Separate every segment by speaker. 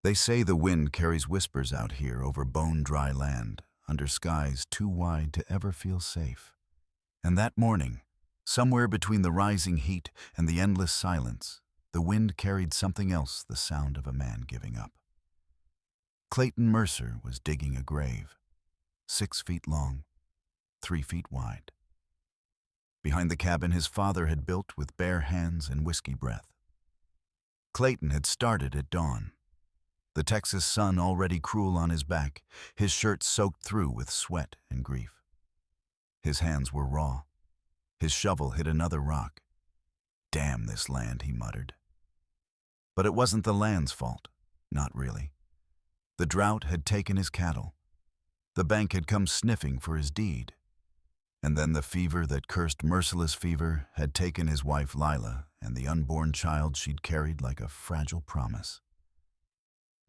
Speaker 1: They say the wind carries whispers out here over bone-dry land, under skies too wide to ever feel safe. And that morning, somewhere between the rising heat and the endless silence, the wind carried something else, the sound of a man giving up. Clayton Mercer was digging a grave, 6 feet long, 3 feet wide. Behind the cabin his father had built with bare hands and whiskey breath. Clayton had started at dawn. The Texas sun already cruel on his back, his shirt soaked through with sweat and grief. His hands were raw. His shovel hit another rock. "Damn this land," he muttered. But it wasn't the land's fault, not really. The drought had taken his cattle. The bank had come sniffing for his deed. And then the fever that cursed merciless fever had taken his wife Lila and the unborn child she'd carried like a fragile promise.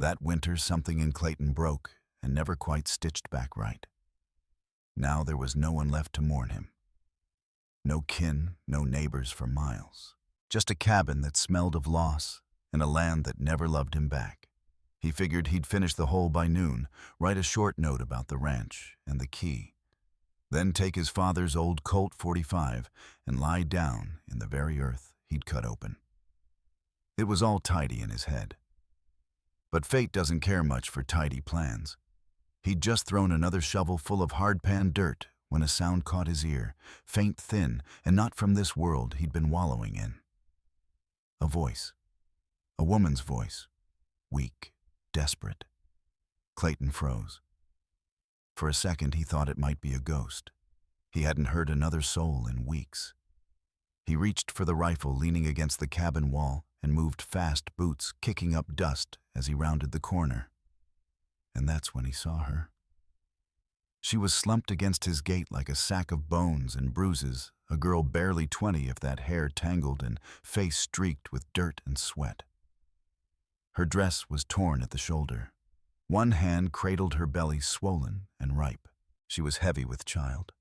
Speaker 1: That winter something in Clayton broke and never quite stitched back right. Now there was no one left to mourn him. No kin, no neighbors for miles. Just a cabin that smelled of loss and a land that never loved him back. He figured he'd finish the hole by noon, write a short note about the ranch and the key, then take his father's old Colt .45 and lie down in the very earth he'd cut open. It was all tidy in his head. But fate doesn't care much for tidy plans. He'd just thrown another shovel full of hard-pan dirt when a sound caught his ear, faint, thin, and not from this world he'd been wallowing in. A voice. A woman's voice. Weak, desperate. Clayton froze. For a second he thought it might be a ghost. He hadn't heard another soul in weeks. He reached for the rifle leaning against the cabin wall and moved fast, boots kicking up dust as he rounded the corner. And that's when he saw her. She was slumped against his gate like a sack of bones and bruises, a girl barely 20 if that hair tangled and face streaked with dirt and sweat. Her dress was torn at the shoulder. One hand cradled her belly, swollen and ripe. She was heavy with child.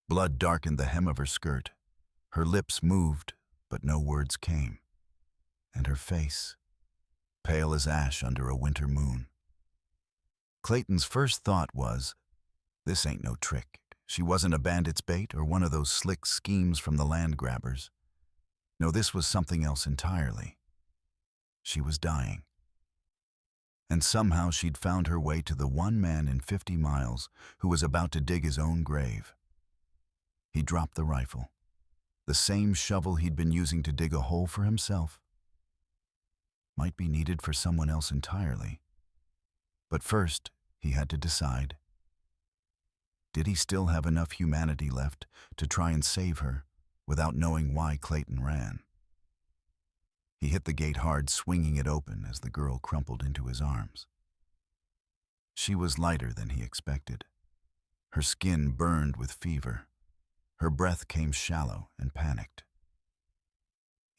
Speaker 1: Blood darkened the hem of her skirt. Her lips moved, but no words came. And her face, pale as ash under a winter moon. Clayton's first thought was, this ain't no trick. She wasn't a bandit's bait or one of those slick schemes from the land grabbers. No, this was something else entirely. She was dying. And somehow she'd found her way to the one man in 50 miles who was about to dig his own grave. He dropped the rifle, the same shovel he'd been using to dig a hole for himself. Might be needed for someone else entirely. But first, he had to decide. Did he still have enough humanity left to try and save her without knowing why Clayton ran? He hit the gate hard, swinging it open as the girl crumpled into his arms. She was lighter than he expected. Her skin burned with fever. Her breath came shallow and panicked.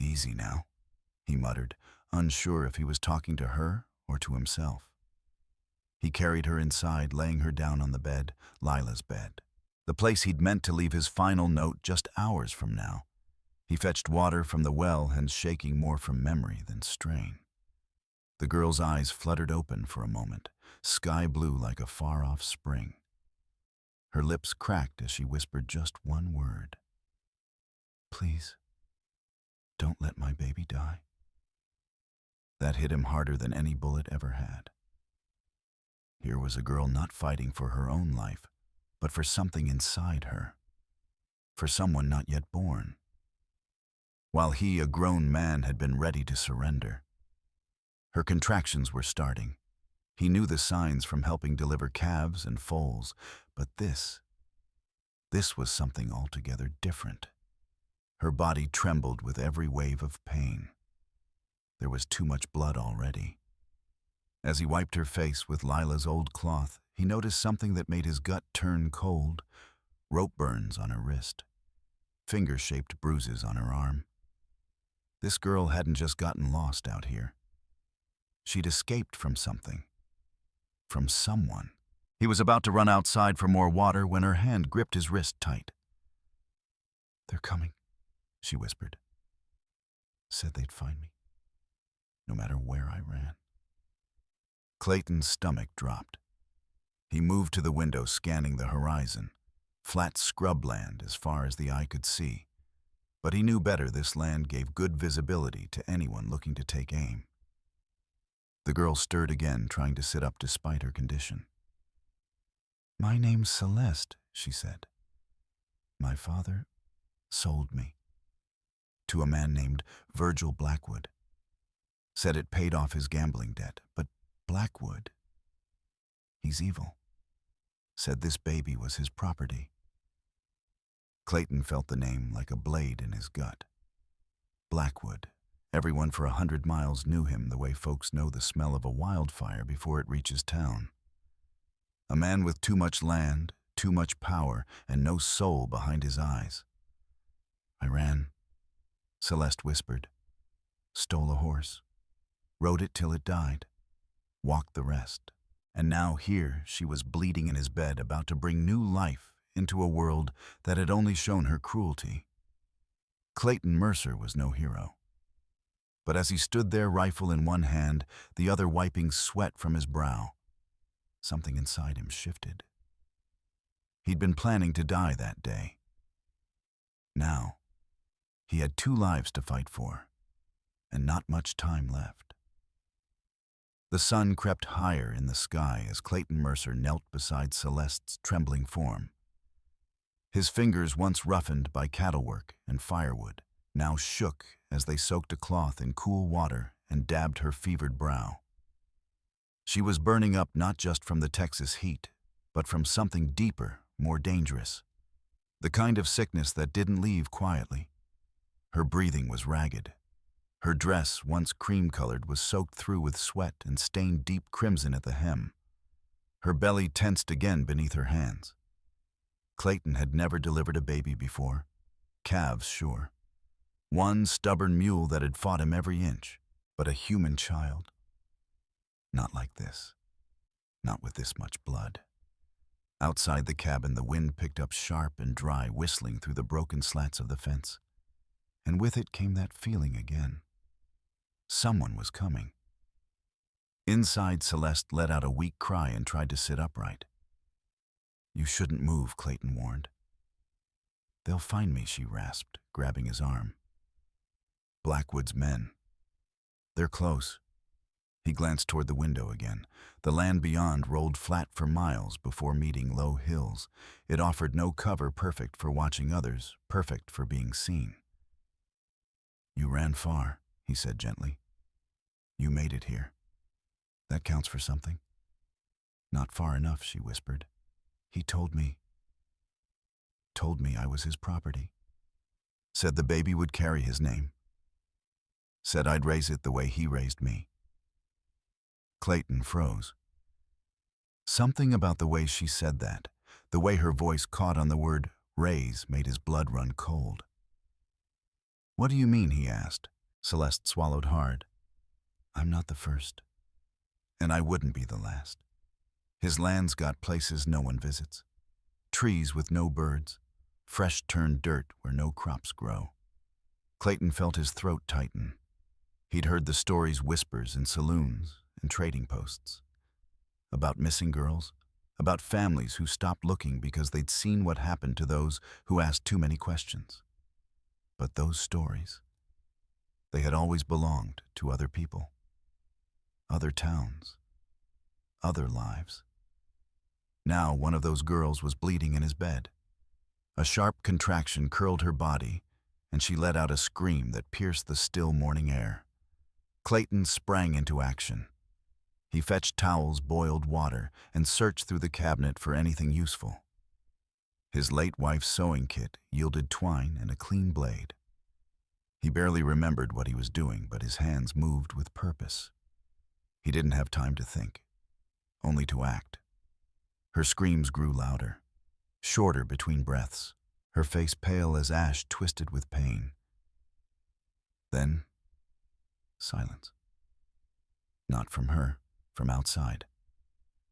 Speaker 1: "Easy now," he muttered, unsure if he was talking to her or to himself. He carried her inside, laying her down on the bed, Lila's bed, the place he'd meant to leave his final note just hours from now. He fetched water from the well, hands shaking more from memory than strain. The girl's eyes fluttered open for a moment, sky blue like a far-off spring. Her lips cracked as she whispered just one word. "Please, don't let my baby die." That hit him harder than any bullet ever had. Here was a girl not fighting for her own life, but for something inside her. For someone not yet born. While he, a grown man, had been ready to surrender. Her contractions were starting. He knew the signs from helping deliver calves and foals, but this was something altogether different. Her body trembled with every wave of pain. There was too much blood already. As he wiped her face with Lila's old cloth, he noticed something that made his gut turn cold. Rope burns on her wrist. Finger-shaped bruises on her arm. This girl hadn't just gotten lost out here. She'd escaped from something. From someone. He was about to run outside for more water when her hand gripped his wrist tight. "They're coming," she whispered. "Said they'd find me, no matter where I ran." Clayton's stomach dropped. He moved to the window, scanning the horizon. Flat scrubland as far as the eye could see. But he knew better. This land gave good visibility to anyone looking to take aim. The girl stirred again, trying to sit up despite her condition. "My name's Celeste," she said. "My father sold me to a man named Virgil Blackwood. Said it paid off his gambling debt, but Blackwood, he's evil. Said this baby was his property." Clayton felt the name like a blade in his gut. Blackwood. Everyone for 100 miles knew him the way folks know the smell of a wildfire before it reaches town. A man with too much land, too much power, and no soul behind his eyes. "I ran," Celeste whispered. "Stole a horse. Rode it till it died. Walked the rest." And now here she was bleeding in his bed, about to bring new life into a world that had only shown her cruelty. Clayton Mercer was no hero. But as he stood there, rifle in one hand, the other wiping sweat from his brow, something inside him shifted. He'd been planning to die that day. Now, he had 2 lives to fight for, and not much time left. The sun crept higher in the sky as Clayton Mercer knelt beside Celeste's trembling form. His fingers, once roughened by cattlework and firewood, now shook as they soaked a cloth in cool water and dabbed her fevered brow. She was burning up not just from the Texas heat, but from something deeper, more dangerous. The kind of sickness that didn't leave quietly. Her breathing was ragged. Her dress, once cream-colored, was soaked through with sweat and stained deep crimson at the hem. Her belly tensed again beneath her hands. Clayton had never delivered a baby before. Calves, sure. One stubborn mule that had fought him every inch. But a human child. Not like this. Not with this much blood. Outside the cabin, the wind picked up sharp and dry, whistling through the broken slats of the fence. And with it came that feeling again. Someone was coming. Inside, Celeste let out a weak cry and tried to sit upright. "You shouldn't move," Clayton warned. "They'll find me," she rasped, grabbing his arm. "Blackwood's men. They're close." He glanced toward the window again. The land beyond rolled flat for miles before meeting low hills. It offered no cover, perfect for watching others, perfect for being seen. "You ran far," he said gently. "You made it here. That counts for something." "Not far enough," she whispered. "He told me I was his property. Said the baby would carry his name. Said I'd raise it the way he raised me." Clayton froze. Something about the way she said that, the way her voice caught on the word raise, made his blood run cold. "What do you mean?" he asked. Celeste swallowed hard. "I'm not the first. And I wouldn't be the last. His land's got places no one visits. Trees with no birds. Fresh-turned dirt where no crops grow." Clayton felt his throat tighten. He'd heard the stories, whispers in saloons and trading posts. About missing girls. About families who stopped looking because they'd seen what happened to those who asked too many questions. But those stories, they had always belonged to other people. Other towns. Other lives. Now one of those girls was bleeding in his bed. A sharp contraction curled her body, and she let out a scream that pierced the still morning air. Clayton sprang into action. He fetched towels, boiled water, and searched through the cabinet for anything useful. His late wife's sewing kit yielded twine and a clean blade. He barely remembered what he was doing, but his hands moved with purpose. He didn't have time to think, only to act. Her screams grew louder, shorter between breaths, her face pale as ash, twisted with pain. Then, silence. Not from her, from outside.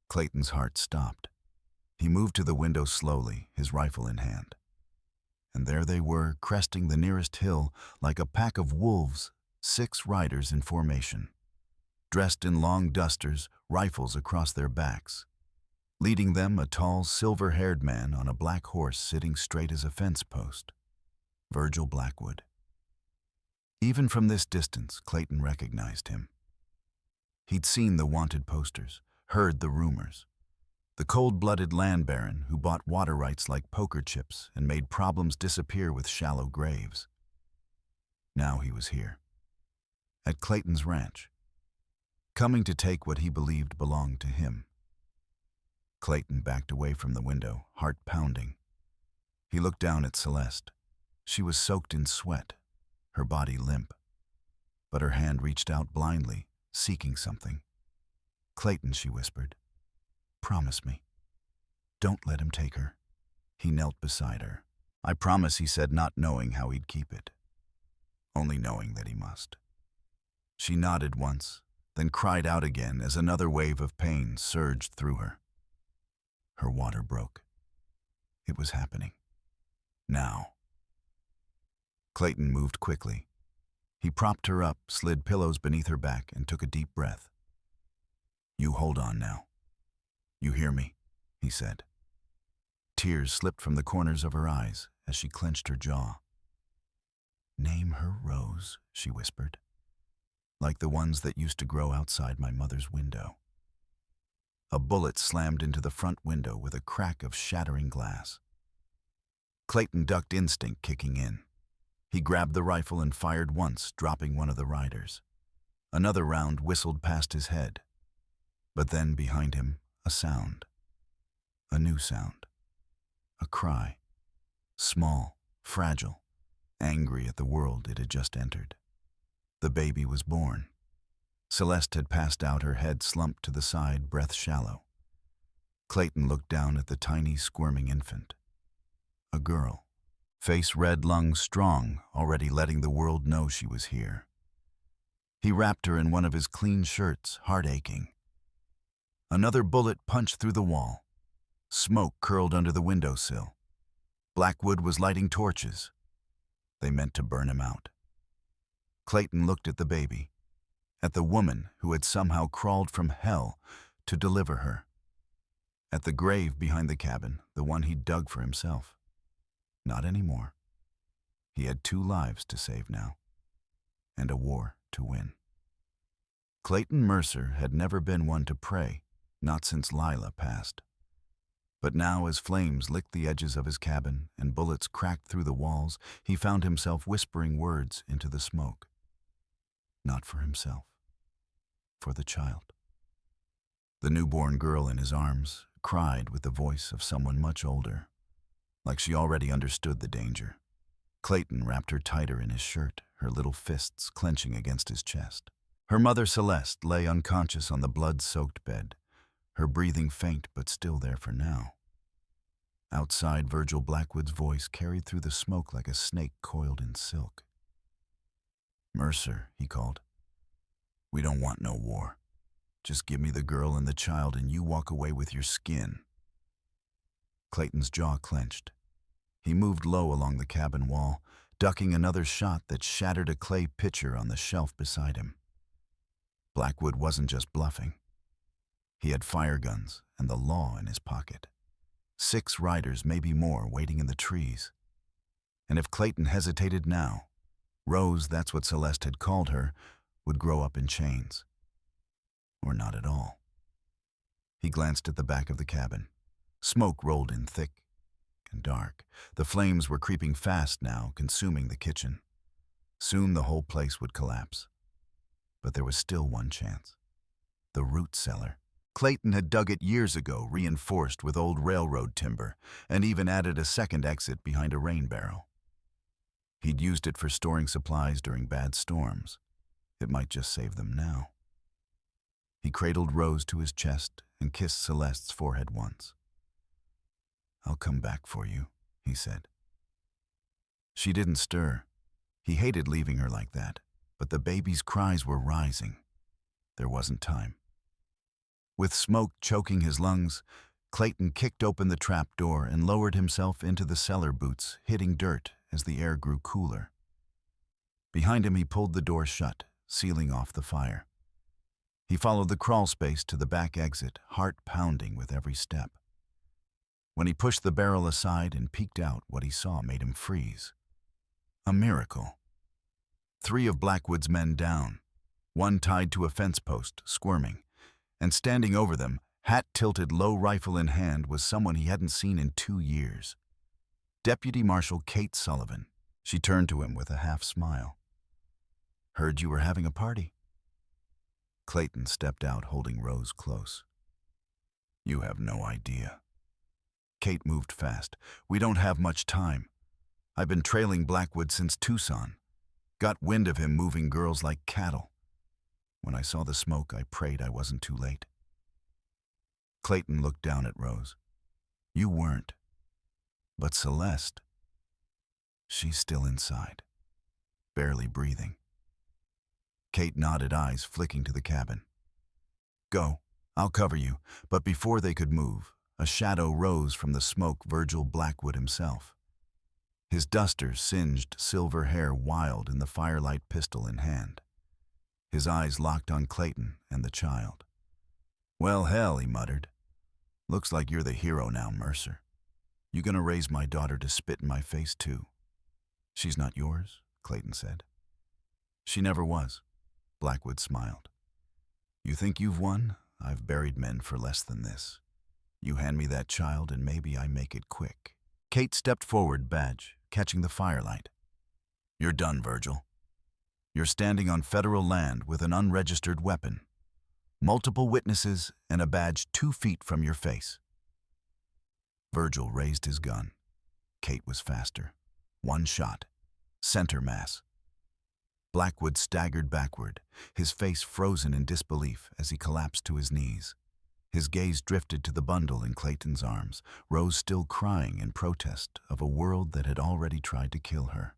Speaker 1: Clayton's heart stopped. He moved to the window slowly, his rifle in hand. And there they were, cresting the nearest hill like a pack of wolves, 6 riders in formation. dressed in long dusters, rifles across their backs. Leading them, a tall, silver-haired man on a black horse sitting straight as a fence post. Virgil Blackwood. Even from this distance, Clayton recognized him. He'd seen the wanted posters, heard the rumors. The cold-blooded land baron who bought water rights like poker chips and made problems disappear with shallow graves. Now he was here, at Clayton's ranch, coming to take what he believed belonged to him. Clayton backed away from the window, heart pounding. He looked down at Celeste. She was soaked in sweat, her body limp. But her hand reached out blindly, seeking something. "Clayton," she whispered, "promise me. Don't let him take her." He knelt beside her. "I promise," he said, not knowing how he'd keep it, only knowing that he must. She nodded once, then cried out again as another wave of pain surged through her. Her water broke. It was happening. Now. Clayton moved quickly. He propped her up, slid pillows beneath her back, and took a deep breath. "You hold on now. You hear me?" he said. Tears slipped from the corners of her eyes as she clenched her jaw. "Name her Rose," she whispered, "like the ones that used to grow outside my mother's window." A bullet slammed into the front window with a crack of shattering glass. Clayton ducked, instinct kicking in. He grabbed the rifle and fired once, dropping one of the riders. Another round whistled past his head. But then, behind him, a sound. A new sound. A cry. Small, fragile, angry at the world it had just entered. The baby was born. Celeste had passed out, her head slumped to the side, breath shallow. Clayton looked down at the tiny, squirming infant. A girl. Face red, lungs strong, already letting the world know she was here. He wrapped her in one of his clean shirts, heart aching. Another bullet punched through the wall. Smoke curled under the windowsill. Blackwood was lighting torches. They meant to burn him out. Clayton looked at the baby, at the woman who had somehow crawled from hell to deliver her, at the grave behind the cabin, the one he'd dug for himself. Not anymore. He had 2 lives to save now, and a war to win. Clayton Mercer had never been one to pray, not since Lila passed. But now, as flames licked the edges of his cabin and bullets cracked through the walls, he found himself whispering words into the smoke. Not for himself, for the child. The newborn girl in his arms cried with the voice of someone much older, like she already understood the danger. Clayton wrapped her tighter in his shirt, her little fists clenching against his chest. Her mother, Celeste, lay unconscious on the blood-soaked bed, her breathing faint but still there for now. Outside, Virgil Blackwood's voice carried through the smoke like a snake coiled in silk. "Mercer," he called, "we don't want no war. Just give me the girl and the child and you walk away with your skin." Clayton's jaw clenched. He moved low along the cabin wall, ducking another shot that shattered a clay pitcher on the shelf beside him. Blackwood wasn't just bluffing. He had fire guns and the law in his pocket. 6 riders, maybe more, waiting in the trees. And if Clayton hesitated now, Rose, that's what Celeste had called her, would grow up in chains. Or not at all. He glanced at the back of the cabin. Smoke rolled in thick and dark. The flames were creeping fast now, consuming the kitchen. Soon the whole place would collapse. But there was still one chance. The root cellar. Clayton had dug it years ago, reinforced with old railroad timber, and even added a second exit behind a rain barrel. He'd used it for storing supplies during bad storms. It might just save them now. He cradled Rose to his chest and kissed Celeste's forehead once. "I'll come back for you," he said. She didn't stir. He hated leaving her like that, but the baby's cries were rising. There wasn't time. With smoke choking his lungs, Clayton kicked open the trap door and lowered himself into the cellar boots, hitting dirt as the air grew cooler. Behind him, he pulled the door shut, sealing off the fire. He followed the crawl space to the back exit, heart pounding with every step. When he pushed the barrel aside and peeked out, what he saw made him freeze. A miracle. 3 of Blackwood's men down, one tied to a fence post, squirming, and standing over them, hat tilted, low rifle in hand, was someone he hadn't seen in 2 years. Deputy Marshal Kate Sullivan. She turned to him with a half smile. "Heard you were having a party." Clayton stepped out, holding Rose close. "You have no idea." Kate moved fast. "We don't have much time. I've been trailing Blackwood since Tucson. Got wind of him moving girls like cattle. When I saw the smoke, I prayed I wasn't too late." Clayton looked down at Rose. "You weren't. But Celeste, she's still inside, barely breathing." Kate nodded, eyes flicking to the cabin. "Go, I'll cover you." But before they could move, a shadow rose from the smoke, Virgil Blackwood himself. His duster, singed silver hair wild in the firelight, pistol in hand. His eyes locked on Clayton and the child. "Well, hell," he muttered. "Looks like you're the hero now, Mercer. You gonna raise my daughter to spit in my face, too?" "She's not yours," Clayton said. "She never was." Blackwood smiled. "You think you've won? I've buried men for less than this. You hand me that child and maybe I make it quick." Kate stepped forward, badge catching the firelight. "You're done, Virgil. You're standing on federal land with an unregistered weapon, multiple witnesses, and a badge 2 feet from your face." Virgil raised his gun. Kate was faster. 1 shot. Center mass. Blackwood staggered backward, his face frozen in disbelief as he collapsed to his knees. His gaze drifted to the bundle in Clayton's arms, Rose still crying in protest of a world that had already tried to kill her.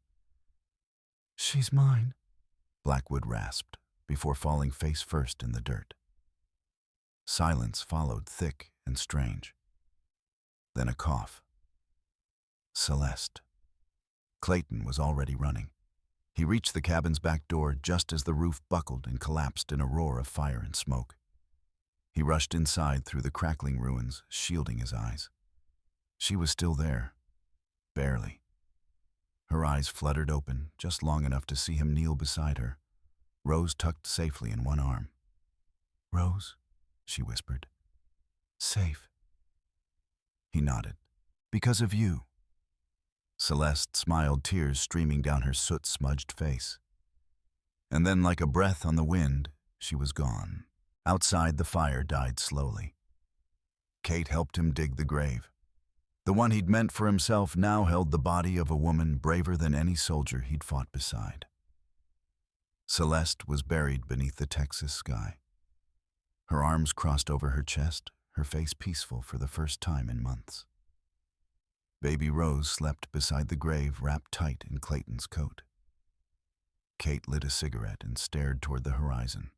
Speaker 1: "She's mine," Blackwood rasped, before falling face first in the dirt. Silence followed, thick and strange. Then a cough. Celeste. Clayton was already running. He reached the cabin's back door just as the roof buckled and collapsed in a roar of fire and smoke. He rushed inside through the crackling ruins, shielding his eyes. She was still there. Barely. Her eyes fluttered open, just long enough to see him kneel beside her, Rose tucked safely in one arm. "Rose," she whispered. "Safe." He nodded. "Because of you." Celeste smiled, tears streaming down her soot-smudged face. And then, like a breath on the wind, she was gone. Outside, the fire died slowly. Kate helped him dig the grave. The one he'd meant for himself now held the body of a woman braver than any soldier he'd fought beside. Celeste was buried beneath the Texas sky. Her arms crossed over her chest, her face peaceful for the first time in months. Baby Rose slept beside the grave, wrapped tight in Clayton's coat. Kate lit a cigarette and stared toward the horizon.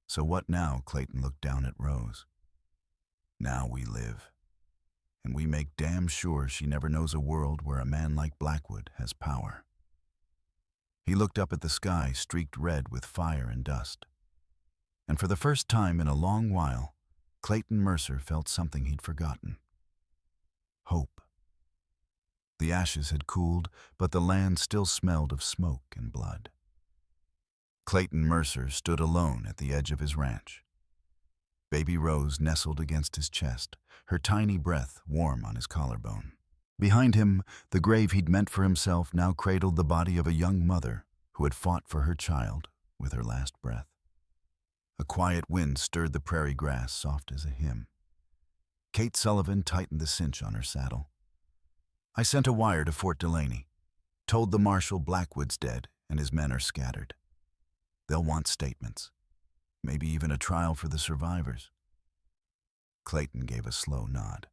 Speaker 1: "So what now?" Clayton looked down at Rose. "Now we live. And we make damn sure she never knows a world where a man like Blackwood has power." He looked up at the sky, streaked red with fire and dust. And for the first time in a long while, Clayton Mercer felt something he'd forgotten. Hope. The ashes had cooled, but the land still smelled of smoke and blood. Clayton Mercer stood alone at the edge of his ranch. Baby Rose nestled against his chest, her tiny breath warm on his collarbone. Behind him, the grave he'd meant for himself now cradled the body of a young mother who had fought for her child with her last breath. A quiet wind stirred the prairie grass, soft as a hymn. Kate Sullivan tightened the cinch on her saddle. "I sent a wire to Fort Delaney. Told the marshal Blackwood's dead and his men are scattered. They'll want statements. Maybe even a trial for the survivors." Clayton gave a slow nod.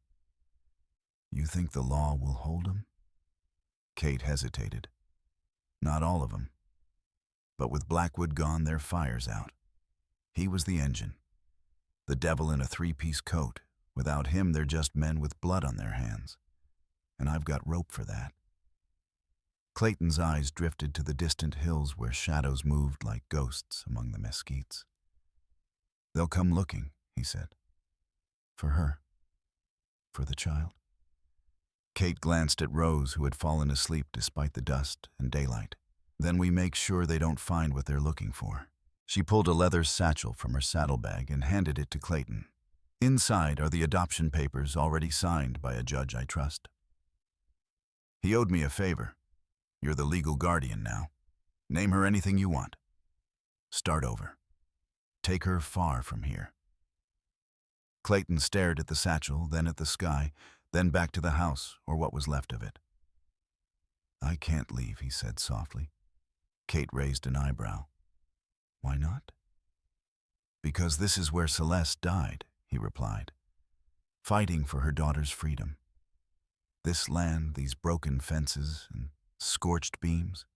Speaker 1: "You think the law will hold them?" Kate hesitated. "Not all of them. But with Blackwood gone, their fire's out. He was the engine. The devil in a 3-piece coat. Without him, they're just men with blood on their hands. And I've got rope for that." Clayton's eyes drifted to the distant hills where shadows moved like ghosts among the mesquites. They'll come looking, he said. For her. For the child. Kate glanced at Rose, who had fallen asleep despite the dust and daylight. Then we make sure they don't find what they're looking for. She pulled a leather satchel from her saddlebag and handed it to Clayton. Inside are the adoption papers already signed by a judge I trust. He owed me a favor. You're the legal guardian now. Name her anything you want. Start over. Take her far from here. Clayton stared at the satchel, then at the sky, then back to the house, or what was left of it. I can't leave, he said softly. Kate raised an eyebrow. Why not? Because this is where Celeste died, he replied, fighting for her daughter's freedom. This land, these broken fences and scorched beams,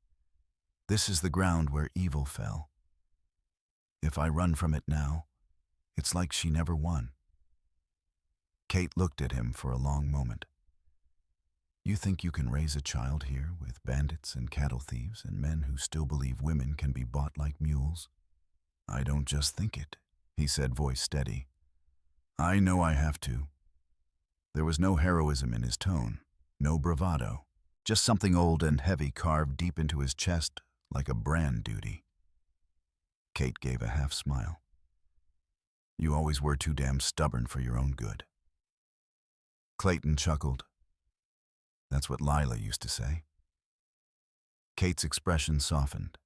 Speaker 1: this is the ground where evil fell. If I run from it now, it's like she never won. Kate looked at him for a long moment. You think you can raise a child here with bandits and cattle thieves and men who still believe women can be bought like mules? I don't just think it, he said, voice steady. I know I have to. There was no heroism in his tone, no bravado, just something old and heavy carved deep into his chest like a brand duty. Kate gave a half smile. You always were too damn stubborn for your own good. Clayton chuckled. That's what Lila used to say. Kate's expression softened.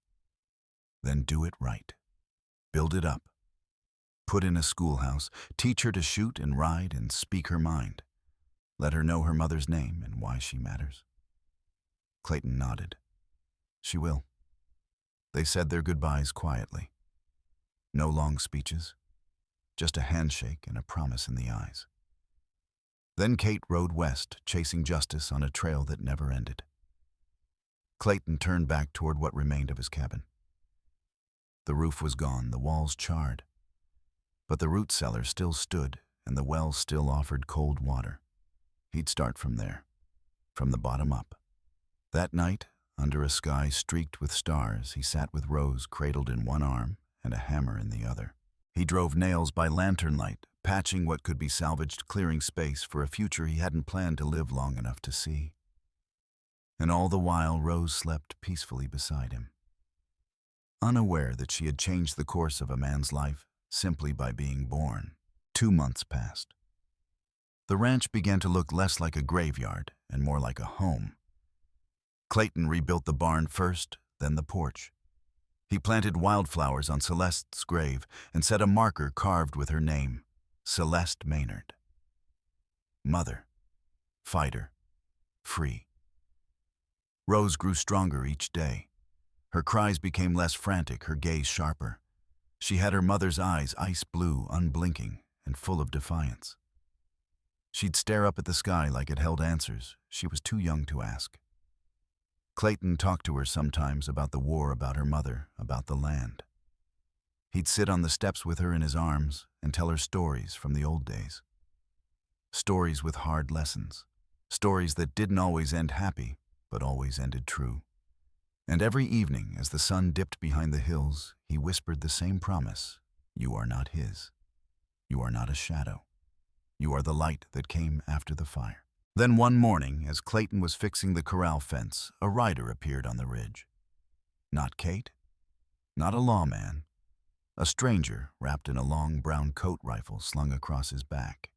Speaker 1: Then do it right. Build it up. Put in a schoolhouse. Teach her to shoot and ride and speak her mind. Let her know her mother's name and why she matters. Clayton nodded. She will. They said their goodbyes quietly. No long speeches, just a handshake and a promise in the eyes. Then Kate rode west, chasing justice on a trail that never ended. Clayton turned back toward what remained of his cabin. The roof was gone, the walls charred. But the root cellar still stood, and the well still offered cold water. He'd start from there, from the bottom up. That night, under a sky streaked with stars, he sat with Rose cradled in one arm and a hammer in the other. He drove nails by lantern light, patching what could be salvaged, clearing space for a future he hadn't planned to live long enough to see. And all the while, Rose slept peacefully beside him, unaware that she had changed the course of a man's life simply by being born. 2 months passed. The ranch began to look less like a graveyard and more like a home. Clayton rebuilt the barn first, then the porch. He planted wildflowers on Celeste's grave and set a marker carved with her name, Celeste Maynard. Mother, fighter, free. Rose grew stronger each day. Her cries became less frantic, her gaze sharper. She had her mother's eyes ice blue, unblinking, and full of defiance. She'd stare up at the sky like it held answers she was too young to ask. Clayton talked to her sometimes about the war, about her mother, about the land. He'd sit on the steps with her in his arms and tell her stories from the old days. Stories with hard lessons. Stories that didn't always end happy, but always ended true. And every evening, as the sun dipped behind the hills, he whispered the same promise. You are not his. You are not a shadow. You are the light that came after the fire. Then one morning, as Clayton was fixing the corral fence, a rider appeared on the ridge. Not Kate, not a lawman, a stranger wrapped in a long brown coat rifle slung across his back.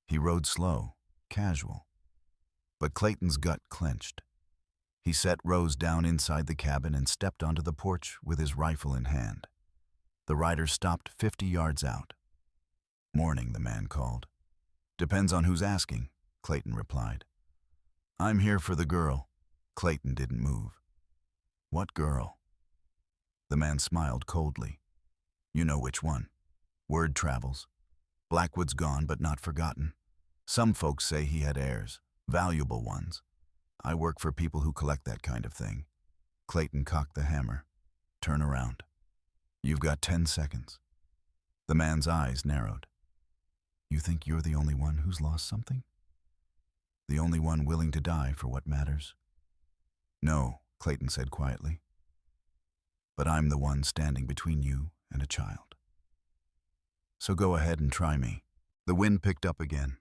Speaker 1: He rode slow, casual, but Clayton's gut clenched. He set Rose down inside the cabin and stepped onto the porch with his rifle in hand. The rider stopped 50 yards out. Morning, the man called. Depends on who's asking, Clayton replied. I'm here for the girl. Clayton didn't move. What girl? The man smiled coldly. You know which one. Word travels. Blackwood's gone, but not forgotten. Some folks say he had heirs, valuable ones. I work for people who collect that kind of thing. Clayton cocked the hammer. Turn around. You've got 10 seconds. The man's eyes narrowed. You think you're the only one who's lost something? The only one willing to die for what matters? No, Clayton said quietly. But I'm the one standing between you and a child. so go ahead and try me." The wind picked up again.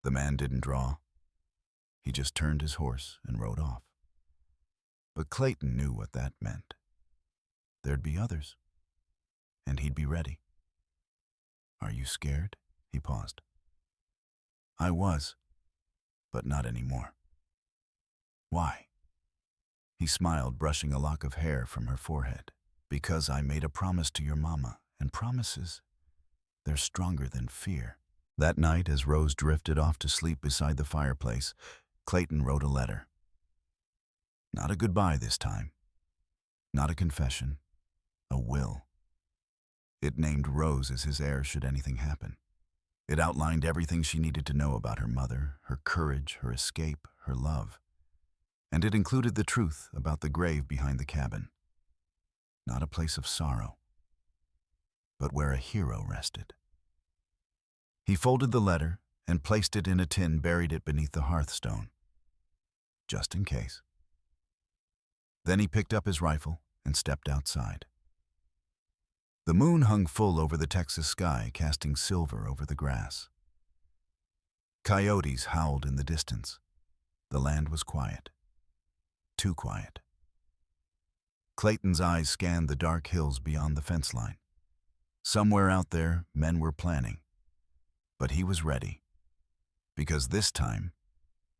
Speaker 1: The man didn't draw. He just turned his horse and rode off. But Clayton knew what that meant. There'd be others, and he'd be ready. "Are you scared?" He paused. "I was, but not anymore." "Why?" He smiled, brushing a lock of hair from her forehead. "Because I made a promise to your mama, and promises, they're stronger than fear." That night, as Rose drifted off to sleep beside the fireplace, Clayton wrote a letter. Not a goodbye this time. Not a confession. A will. It named Rose as his heir should anything happen. It outlined everything she needed to know about her mother, her courage, her escape, her love. And it included the truth about the grave behind the cabin. Not a place of sorrow, but where a hero rested. He folded the letter and placed it in a tin, buried it beneath the hearthstone. Just in case. Then he picked up his rifle and stepped outside. The moon hung full over the Texas sky, casting silver over the grass. Coyotes howled in the distance. The land was quiet. Too quiet. Clayton's eyes scanned the dark hills beyond the fence line. Somewhere out there, men were planning. But he was ready. Because this time,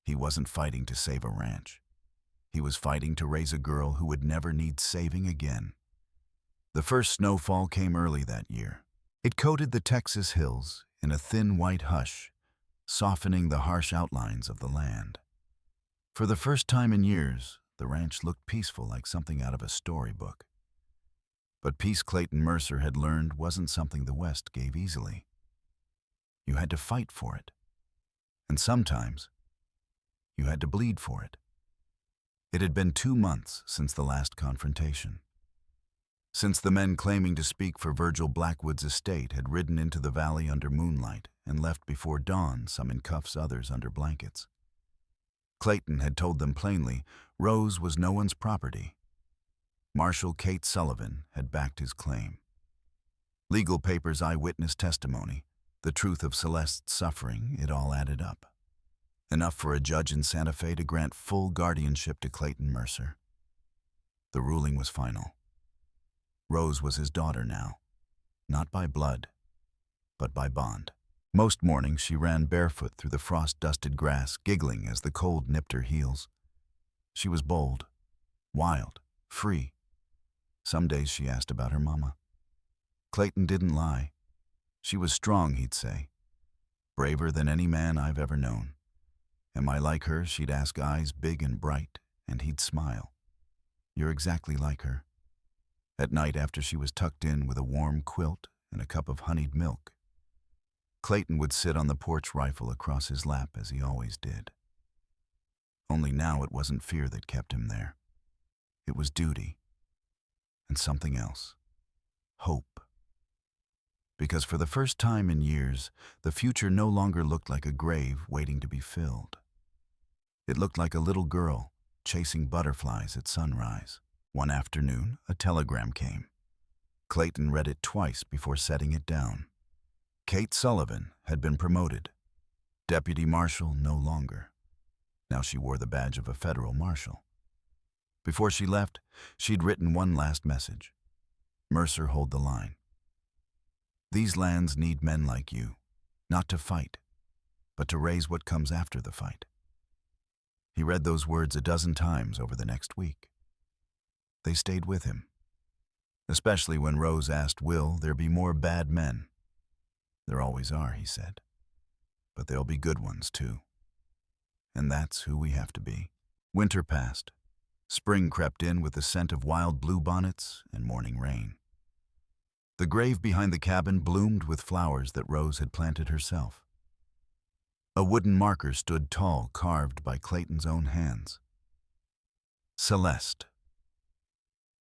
Speaker 1: he wasn't fighting to save a ranch. He was fighting to raise a girl who would never need saving again. The first snowfall came early that year. It coated the Texas hills in a thin white hush, softening the harsh outlines of the land. For the first time in years, the ranch looked peaceful, like something out of a storybook. But peace, Clayton Mercer had learned, wasn't something the West gave easily. You had to fight for it. And sometimes, you had to bleed for it. It had been 2 months since the last confrontation. Since the men claiming to speak for Virgil Blackwood's estate had ridden into the valley under moonlight and left before dawn, some in cuffs, others under blankets. Clayton had told them plainly, Rose was no one's property. Marshal Kate Sullivan had backed his claim. Legal papers, eyewitness testimony, the truth of Celeste's suffering, it all added up. Enough for a judge in Santa Fe to grant full guardianship to Clayton Mercer. The ruling was final. Rose was his daughter now, not by blood, but by bond. Most mornings she ran barefoot through the frost-dusted grass, giggling as the cold nipped her heels. She was bold, wild, free. Some days she asked about her mama. Clayton didn't lie. She was strong, he'd say. Braver than any man I've ever known. Am I like her? She'd ask, eyes big and bright, and he'd smile. You're exactly like her. At night, after she was tucked in with a warm quilt and a cup of honeyed milk, Clayton would sit on the porch, rifle across his lap as he always did. Only now it wasn't fear that kept him there. It was duty. And something else. Hope. Because for the first time in years, the future no longer looked like a grave waiting to be filled. It looked like a little girl chasing butterflies at sunrise. One afternoon, a telegram came. Clayton read it twice before setting it down. Kate Sullivan had been promoted. Deputy Marshal no longer. Now she wore the badge of a federal marshal. Before she left, she'd written one last message. Mercer, hold the line. These lands need men like you, not to fight, but to raise what comes after the fight. He read those words a dozen times over the next week. They stayed with him, especially when Rose asked, will there be more bad men? There always are, he said, but there'll be good ones too. And that's who we have to be. Winter passed. Spring crept in with the scent of wild bluebonnets and morning rain. The grave behind the cabin bloomed with flowers that Rose had planted herself. A wooden marker stood tall, carved by Clayton's own hands. Celeste.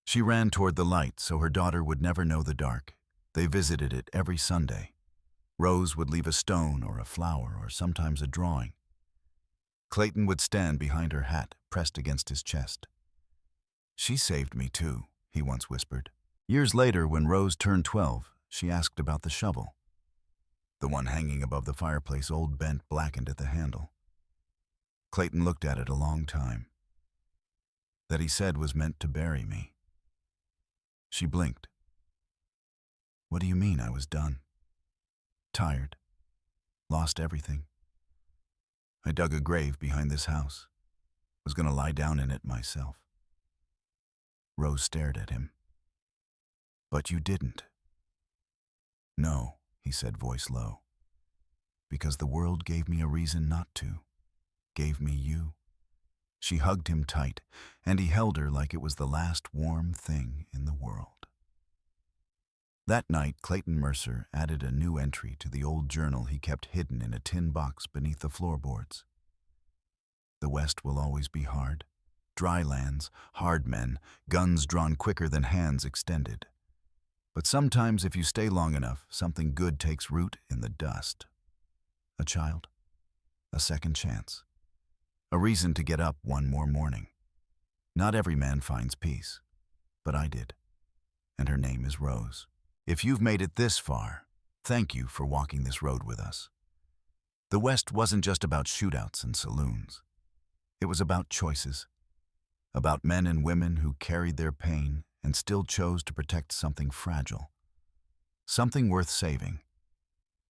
Speaker 1: She ran toward the light so her daughter would never know the dark. They visited it every Sunday. Rose would leave a stone or a flower or sometimes a drawing. Clayton would stand behind her hat, pressed against his chest. She saved me too, he once whispered. Years later, when Rose turned 12, she asked about the shovel. The one hanging above the fireplace, old, bent, blackened at the handle. Clayton looked at it a long time. That, he said, was meant to bury me. She blinked. What do you mean I was done? Tired. Lost everything. I dug a grave behind this house. Was going to lie down in it myself. Rose stared at him. But you didn't. No, he said, voice low. Because the world gave me a reason not to. Gave me you. She hugged him tight, and he held her like it was the last warm thing in the world. That night, Clayton Mercer added a new entry to the old journal he kept hidden in a tin box beneath the floorboards. The West will always be hard. Dry lands, hard men, guns drawn quicker than hands extended. But sometimes, if you stay long enough, something good takes root in the dust. A child. A second chance. A reason to get up one more morning. Not every man finds peace, but I did. And her name is Rose. If you've made it this far, thank you for walking this road with us. The West wasn't just about shootouts and saloons. It was about choices. About men and women who carried their pain and still chose to protect something fragile. Something worth saving.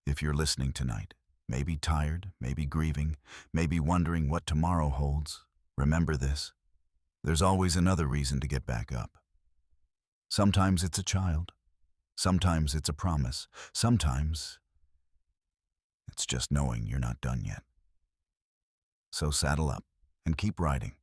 Speaker 1: If you're listening tonight, maybe tired, maybe grieving, maybe wondering what tomorrow holds, remember this. There's always another reason to get back up. Sometimes it's a child. Sometimes it's a promise. Sometimes it's just knowing you're not done yet. So saddle up and keep riding.